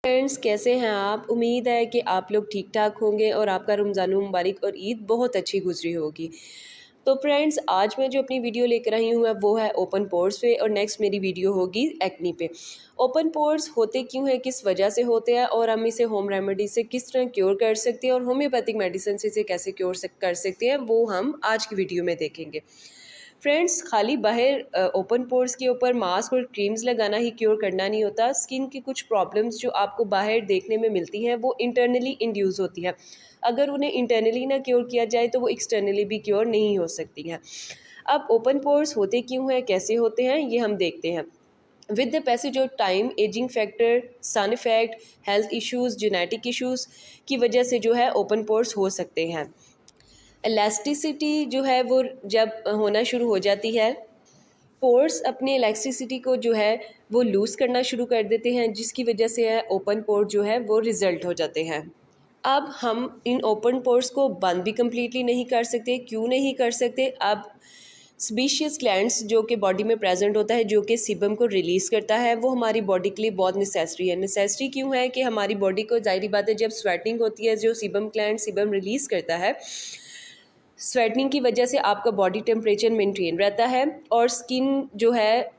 Friends, कैसे हैं आप? उम्मीद है कि आप लोग ठीक ठाक होंगे और आपका रमज़ान मुबारक और ईद बहुत अच्छी गुजरी होगी। तो फ्रेंड्स, आज मैं जो अपनी वीडियो लेकर आई हूँ वो है ओपन पोर्स पे, और नेक्स्ट मेरी वीडियो होगी एक्नी पे। ओपन पोर्स होते क्यों हैं, किस वजह से होते हैं, और हम इसे होम रेमेडी से किस तरह क्योर कर सकते हैं और होम्योपैथिक मेडिसिन से इसे कैसे कर सकते हैं, वो हम आज की वीडियो में देखेंगे। फ्रेंड्स, खाली बाहर ओपन पोर्स के ऊपर मास्क और क्रीम्स लगाना ही क्योर करना नहीं होता। स्किन की कुछ प्रॉब्लम्स जो आपको बाहर देखने में मिलती हैं वो इंटरनली इंड्यूस होती हैं। अगर उन्हें इंटरनली ना क्योर किया जाए तो वो एक्सटर्नली भी क्योर नहीं हो सकती हैं। अब ओपन पोर्स होते क्यों हैं, कैसे होते हैं, ये हम देखते हैं। With the passage of time, ageing factor, sun effect, health issues, genetic issues की वजह से जो है ओपन पोर्स हो सकते हैं। इलास्टिसिटी जो है वो जब होना शुरू हो जाती है, पोर्स अपनी इलास्टिसिटी को जो है वो लूज़ करना शुरू कर देते हैं, जिसकी वजह से है ओपन पोर जो है वो रिज़ल्ट हो जाते हैं। अब हम इन ओपन पोर्स को बंद भी कम्प्लीटली नहीं कर सकते। क्यों नहीं कर सकते? अब स्पीशियस ग्लैंड्स जो कि बॉडी में प्रेजेंट होता है, जो कि सीबम को रिलीज़ करता है, वो हमारी बॉडी के लिए बहुत नेसेसरी है। नेसेसरी क्यों है? कि हमारी बॉडी को, ज़ाहिर बात है, जब स्वेटिंग होती है, जो सीबम ग्लैंड सीबम रिलीज़ करता है, स्वेटनिंग की वजह से आपका बॉडी टेम्परेचर मेंटेन रहता है और स्किन जो है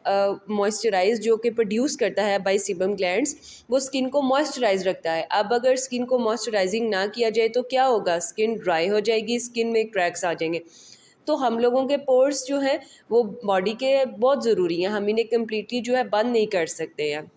मॉइस्चराइज जो कि प्रोड्यूस करता है बाय सीबम ग्लैंड्स, वो स्किन को मॉइस्चराइज रखता है। अब अगर स्किन को मॉइस्चराइजिंग ना किया जाए तो क्या होगा? स्किन ड्राई हो जाएगी, स्किन में क्रैक्स आ जाएंगे। तो हम लोगों के पोर्स जो हैं वो बॉडी के बहुत ज़रूरी हैं, हम इन्हें कम्प्लीटली जो है बंद नहीं कर सकते हैं।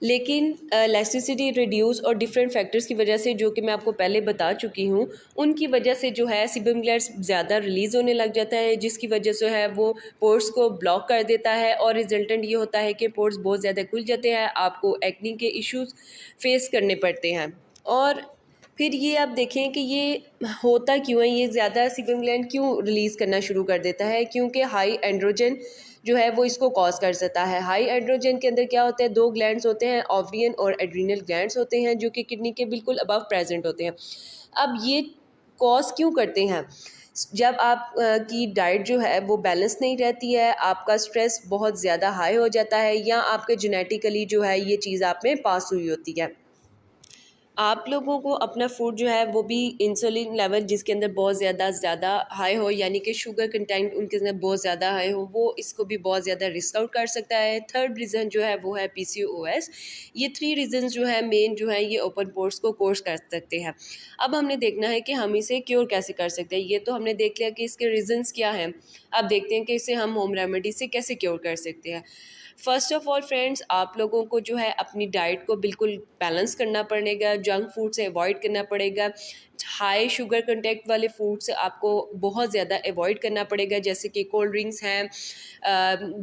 लेकिन इलास्टिसिटी रिड्यूस और डिफरेंट फैक्टर्स की वजह से, जो कि मैं आपको पहले बता चुकी हूँ, उनकी वजह से जो है सीबम ग्लैंड्स ज़्यादा रिलीज़ होने लग जाता है, जिसकी वजह से है वो पोर्स को ब्लॉक कर देता है और रिजल्टेंट ये होता है कि पोर्स बहुत ज़्यादा खुल जाते हैं, आपको एक्नी के इश्यूज फेस करने पड़ते हैं। और फिर ये आप देखें कि ये होता क्यों है, ये ज़्यादा सीबम ग्लैंड क्यों रिलीज़ करना शुरू कर देता है? क्योंकि हाई एंड्रोजन जो है वो इसको कॉज कर सकता है। हाई एंड्रोजन के अंदर क्या होता है? दो ग्लैंड्स होते हैं, ओवरियन और एड्रीनल ग्लैंड्स होते हैं, जो कि किडनी के बिल्कुल अबव प्रेजेंट होते हैं। अब ये कॉज क्यों करते हैं? जब आप की डाइट जो है वो बैलेंस नहीं रहती है, आपका स्ट्रेस बहुत ज़्यादा हाई हो जाता है, या आपके जेनेटिकली जो है ये चीज़ आप में पास हुई होती है। आप लोगों को अपना फूड जो है वो भी इंसुलिन लेवल जिसके अंदर बहुत ज़्यादा हाई हो, यानी कि शुगर कंटेंट उनके अंदर बहुत ज़्यादा हाई हो, वो इसको भी बहुत ज़्यादा रिस्क आउट कर सकता है। थर्ड रीज़न जो है वो है PCOS। ये थ्री रीज़न जो है मेन जो है ये ओपन पोर्स को कोर्स कर सकते हैं। अब हमने देखना है कि हम इसे क्योर कैसे कर सकते हैं। ये तो हमने देख लिया कि इसके रीज़न्स क्या हैं। अब देखते हैं कि इसे हम होम रेमेडी से कैसे क्योर कर सकते हैं। फ़र्स्ट ऑफ़ ऑल फ्रेंड्स, आप लोगों को जो है अपनी डाइट को बिल्कुल बैलेंस करना पड़ेगा, जंक फूड से अवॉइड करना पड़ेगा, हाई शुगर कंटेंट वाले फूड से आपको बहुत ज़्यादा अवॉइड करना पड़ेगा, जैसे कि कोल्ड ड्रिंक्स हैं,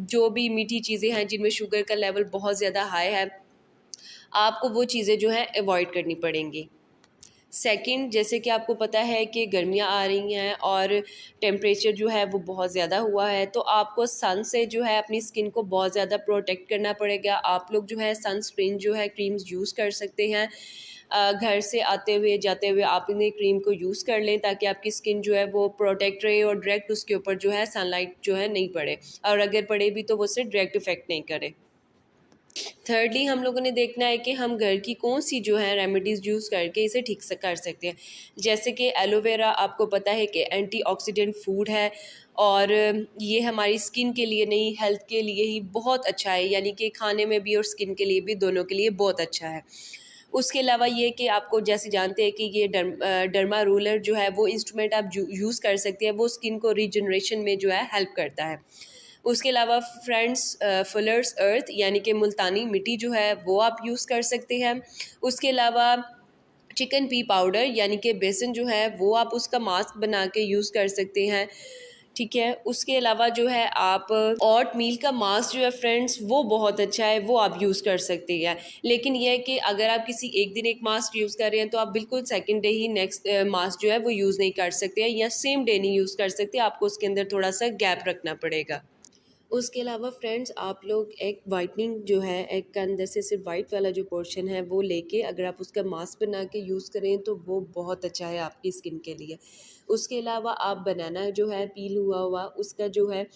जो भी मीठी चीज़ें हैं जिनमें शुगर का लेवल बहुत ज़्यादा हाई है, आपको वो चीज़ें जो है अवॉइड करनी पड़ेंगी। सेकंड, जैसे कि आपको पता है कि गर्मियाँ आ रही हैं और टेम्परेचर जो है वो बहुत ज़्यादा हुआ है, तो आपको सन से जो है अपनी स्किन को बहुत ज़्यादा प्रोटेक्ट करना पड़ेगा। आप लोग जो है सनस्क्रीन जो है क्रीम्स यूज़ कर सकते हैं। घर से आते हुए जाते हुए आप इन्हें क्रीम को यूज़ कर लें, ताकि आपकी स्किन जो है वो प्रोटेक्ट रहे और डायरेक्ट उसके ऊपर जो है सनलाइट जो है नहीं पड़े, और अगर पड़े भी तो वो उससे डायरेक्ट इफेक्ट नहीं करे। थर्डली, हम लोगों ने देखना है कि हम घर की कौन सी जो है रेमेडीज़ यूज़ करके इसे ठीक से कर सकते हैं। जैसे कि एलोवेरा, आपको पता है कि एंटीऑक्सीडेंट फूड है, और ये हमारी स्किन के लिए नहीं, हेल्थ के लिए ही बहुत अच्छा है, यानी कि खाने में भी और स्किन के लिए भी, दोनों के लिए बहुत अच्छा है। उसके अलावा ये कि आपको जैसे जानते हैं कि ये डर्मा रोलर जो है वो इंस्ट्रूमेंट आप यूज़ कर सकते हैं, वो स्किन को रीजनरेशन में जो है हेल्प करता है। उसके अलावा फ्रेंड्स, फुलर्स अर्थ यानी कि मुल्तानी मिट्टी जो है वो आप यूज़ कर सकते हैं। उसके अलावा चिकन पी पाउडर यानी कि बेसन जो है वो आप उसका मास्क बना के यूज़ कर सकते हैं। ठीक है, उसके अलावा जो है आप ओट मील का मास्क जो है फ्रेंड्स वो बहुत अच्छा है, वो आप यूज़ कर सकते हैं। लेकिन यह है कि अगर आप किसी एक दिन एक मास्क यूज़ कर रहे हैं तो आप बिल्कुल सेकंड डे ही नेक्स्ट मास्क जो है वो यूज़ नहीं कर सकते हैं, या सेम डे नहीं यूज़ कर सकते, आपको उसके अंदर थोड़ा सा गैप रखना पड़ेगा। उसके अलावा फ्रेंड्स, आप लोग एग वाइटनिंग जो है, एग का अंदर से सिर्फ वाइट वाला जो पोर्शन है वो लेके अगर आप उसका मास्क बना के यूज़ करें तो वो बहुत अच्छा है आपकी स्किन के लिए। उसके अलावा आप बनाना जो है पील हुआ हुआ उसका जो है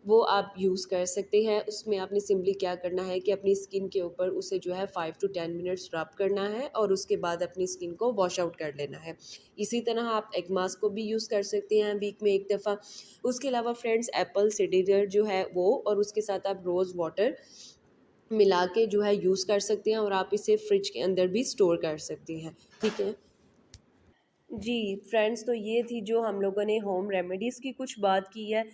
वो आप यूज़ कर सकते हैं। उसमें आपने सिंपली क्या करना है कि अपनी स्किन के ऊपर उसे जो है 5 टू 10 मिनट्स रब करना है और उसके बाद अपनी स्किन को वॉश आउट कर लेना है। इसी तरह आप एग मास्क को भी यूज़ कर सकते हैं वीक में एक दफ़ा। उसके अलावा फ्रेंड्स एप्पल साइडर जो है वो, और उसके साथ आप रोज़ वाटर मिला के जो है यूज़ कर सकते हैं और आप इसे फ्रिज के अंदर भी स्टोर कर सकते हैं। ठीक है जी फ्रेंड्स, तो ये थी जो हम लोगों ने होम रेमेडीज़ की कुछ बात की है।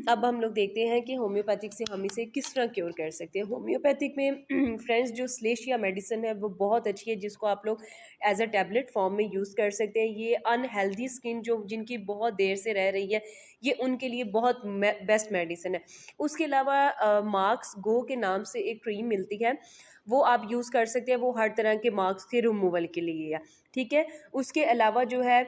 अब हम लोग देखते हैं कि होम्योपैथिक से हम इसे किस तरह क्योर कर सकते हैं। होम्योपैथिक में फ्रेंड्स जो स्लेशिया मेडिसिन है वो बहुत अच्छी है, जिसको आप लोग एज अ टैबलेट फॉर्म में यूज़ कर सकते हैं। ये अनहेल्दी स्किन जो जिनकी बहुत देर से रह रही है, ये उनके लिए बहुत बेस्ट मेडिसिन है। उसके अलावा मार्क्स गो के नाम से एक क्रीम मिलती है, वो आप यूज़ कर सकते हैं। वो हर तरह के मार्क्स के रिमूवल के लिए है। ठीक है, उसके अलावा जो है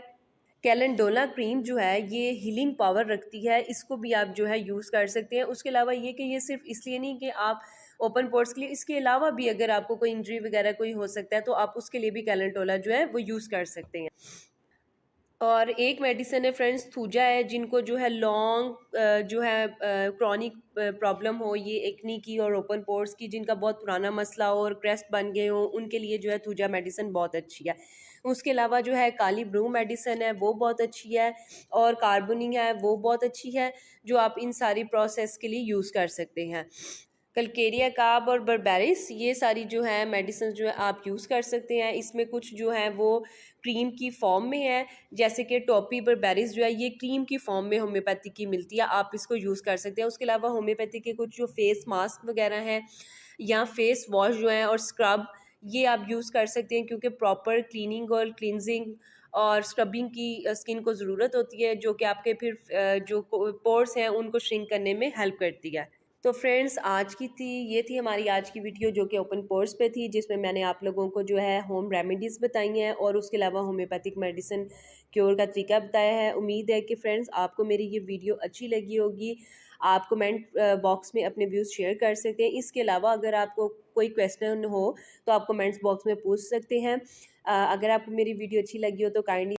कैलेंडोला क्रीम जो है ये हीलिंग पावर रखती है, इसको भी आप जो है यूज़ कर सकते हैं। उसके अलावा ये कि ये सिर्फ इसलिए नहीं कि आप ओपन पोर्स के लिए, इसके अलावा भी अगर आपको कोई इंजरी वगैरह कोई हो सकता है तो आप उसके लिए भी कैलेंडोला जो है वो यूज़ कर सकते हैं। और एक मेडिसिन है फ्रेंड्स थूजा है, जिनको जो है लॉन्ग जो है क्रॉनिक प्रॉब्लम हो, ये एक्नी की और ओपन पोर्स की, जिनका बहुत पुराना मसला हो और क्रेस्ट बन गए हो, उनके लिए जो है थूजा मेडिसिन बहुत अच्छी है। उसके अलावा जो है काली ब्रू मेडिसिन है वो बहुत अच्छी है, और कार्बोनी है वो बहुत अच्छी है, जो आप इन सारी प्रोसेस के लिए यूज़ कर सकते हैं। कलकेरिया काब और बर्बेरिस, ये सारी जो है मेडिसिन जो है आप यूज़ कर सकते हैं। इसमें कुछ जो है वो क्रीम की फॉर्म में है, जैसे कि टॉपी बर्बेरिस जो है ये क्रीम की फॉर्म में होम्योपैथिक की मिलती है, आप इसको यूज़ कर सकते हैं। उसके अलावा होम्योपैथिक के कुछ जो फेस मास्क वगैरह हैं या फेस वॉश जो है और स्क्रब, ये आप यूज़ कर सकते हैं, क्योंकि प्रॉपर क्लीनिंग और क्लिनजिंग और स्क्रबिंग की स्किन को ज़रूरत होती है, जो कि आपके फिर जो पोर्स हैं उनको श्रिंक करने में हेल्प करती है। तो फ्रेंड्स आज की थी ये थी हमारी आज की वीडियो, जो कि ओपन पोर्स पे थी, जिसमें मैंने आप लोगों को जो है होम रेमेडीज़ बताई हैं और उसके अलावा होम्योपैथिक मेडिसिन क्योर का तरीका बताया है। उम्मीद है कि फ्रेंड्स आपको मेरी ये वीडियो अच्छी लगी होगी। आप कमेंट बॉक्स में अपने व्यूज़ शेयर कर सकते हैं। इसके अलावा अगर आपको कोई क्वेश्चन हो तो आप कमेंट्स बॉक्स में पूछ सकते हैं। अगर आपको मेरी वीडियो अच्छी लगी हो तो काइंडली